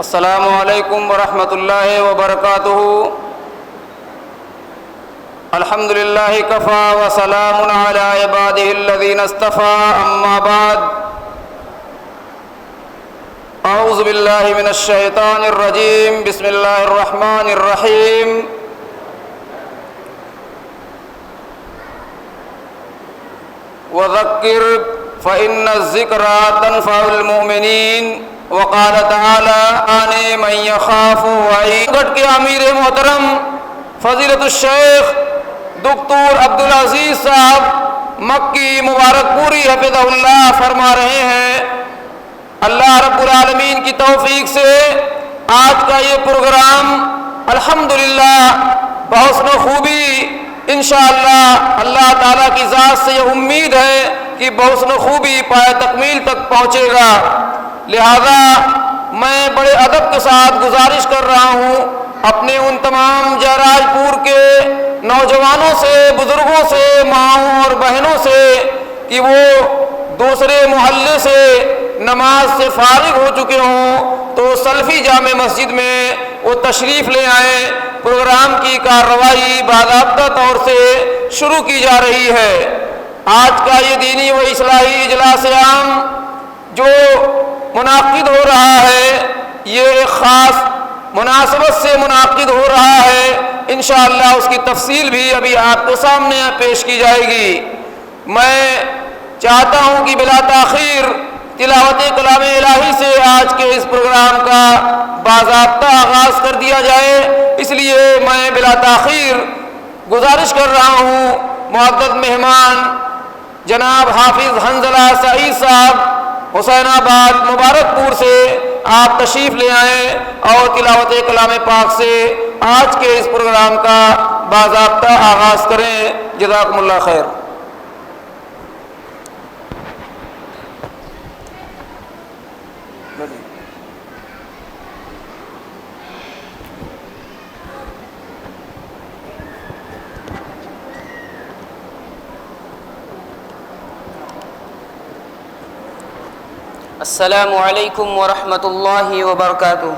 السلام علیکم ورحمۃ اللہ وبرکاتہ۔ الحمد للہ کفا وسلام علی عبادہ الذین اصطفیٰ، اما بعد اعوذ باللہ من الشیطان الرجیم، بسم اللہ الرحمن الرحیم۔ وذکر فإن الذکرى تنفع المؤمنین، وقال تعالی آنے من یخاف وعید۔ گڑھ کے امیر محترم فضیلت الشیخ دکتور عبدالعزیز صاحب مکی مبارک پوری حفظہ اللہ فرما رہے ہیں، اللہ رب العالمین کی توفیق سے آج کا یہ پروگرام الحمدللہ بحسن خوبی انشاءاللہ اللہ تعالیٰ کی ذات سے یہ امید ہے کہ بحسن خوبی پائے تکمیل تک پہنچے گا۔ لہذا میں بڑے ادب کے ساتھ گزارش کر رہا ہوں اپنے ان تمام جہراج پور کے نوجوانوں سے، بزرگوں سے، ماؤں اور بہنوں سے کہ وہ دوسرے محلے سے نماز سے فارغ ہو چکے ہوں تو سلفی جامع مسجد میں وہ تشریف لے آئیں۔ پروگرام کی کارروائی باضابطہ طور سے شروع کی جا رہی ہے۔ آج کا یہ دینی و اصلاحی اجلاس عام جو منعقد ہو رہا ہے یہ ایک خاص مناسبت سے منعقد ہو رہا ہے، انشاءاللہ اس کی تفصیل بھی ابھی آپ کے سامنے پیش کی جائے گی۔ میں چاہتا ہوں کہ بلا تاخیر تلاوت کلام الہی سے آج کے اس پروگرام کا باضابطہ آغاز کر دیا جائے، اس لیے میں بلا تاخیر گزارش کر رہا ہوں معزز مہمان جناب حافظ حنظلہ سعید صاحب حسین آباد مبارک پور سے آپ تشریف لے آئیں اور تلاوت کلام پاک سے آج کے اس پروگرام کا باضابطہ آغاز کریں۔ جزاکم اللہ خیر۔ السلام علیکم ورحمۃ اللہ وبرکاتہ۔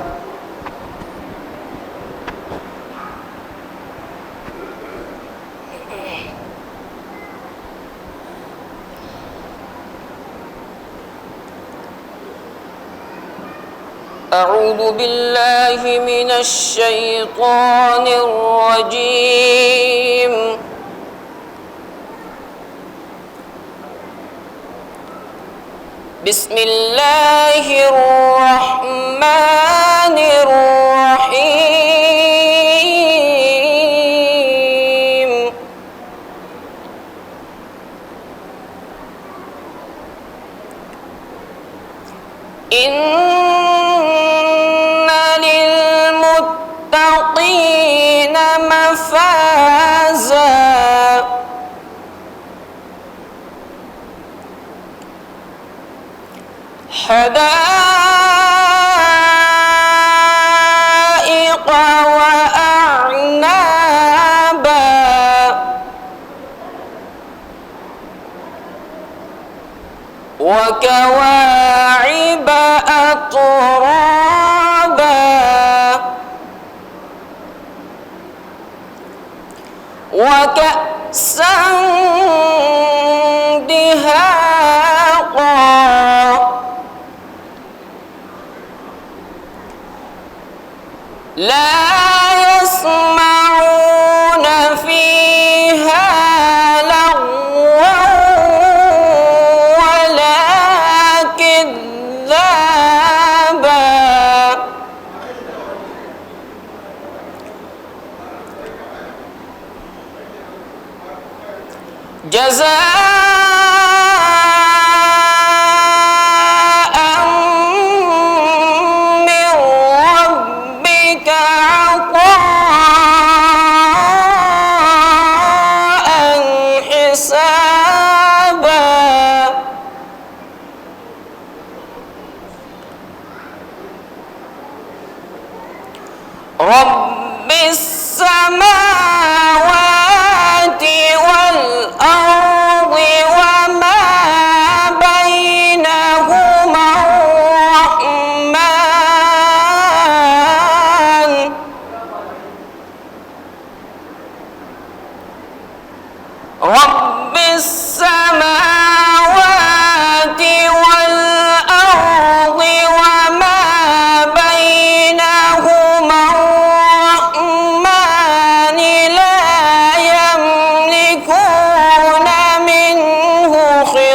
اعوذ باللہ من الشیطان الرجیم۔ بسم اللہ الرحمن الرحیم۔ ان للمتقین مفازا حدائق وأعنابا وكواعب أترابا وكأسا دهاقا لا يسمعون فيها لغوا ولا كذابا جزاء من ربك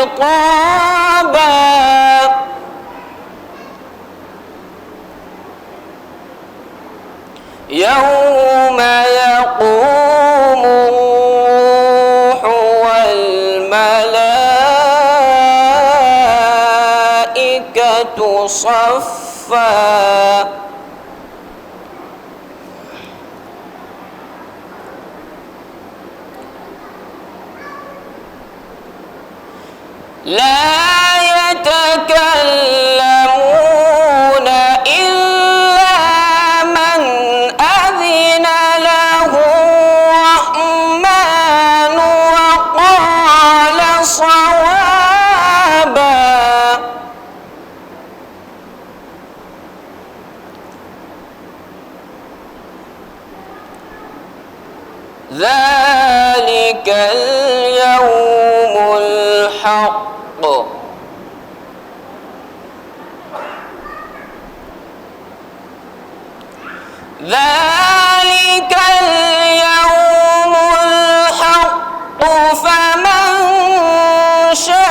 عقابا يوم يقوم الروح والملائكة صفا لا يتكلمون إلا من أذن له الرحمن وقال صوابا ذلك اليوم الحق ذلك اليوم الحق فمن شاء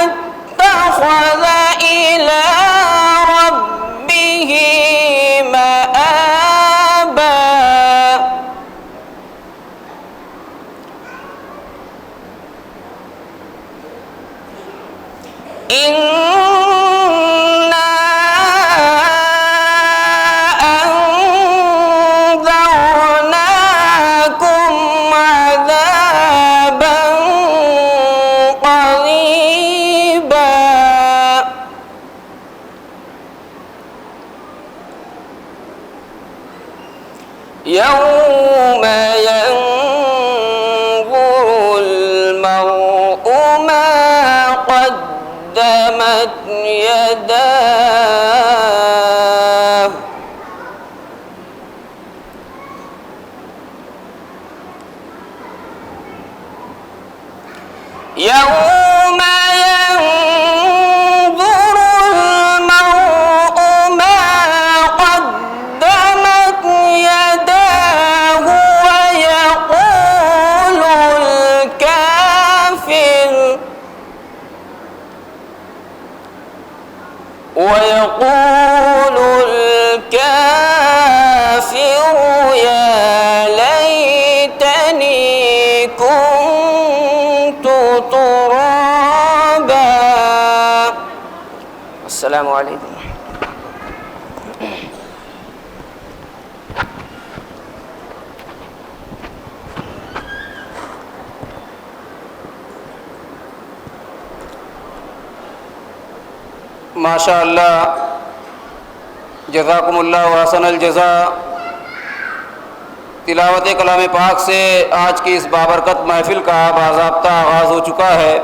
اتخذ إلى ربه مآبا إنا أنذرناكم عذابا قريبا يوم ينظر المرء ما قدمت يداه يوم ينظر المرء ما قدمت يداه ويقول الكافر يا ليتني كنت ترابا. السلام عليكم. माशाअल्लाह, जज़ाकुमुल्लाह व हसनल जज़ा। तिलावत कलाम पाक से आज की इस बाबरकत महफ़िल का बाज़ाब्ता आगाज़ हो चुका है।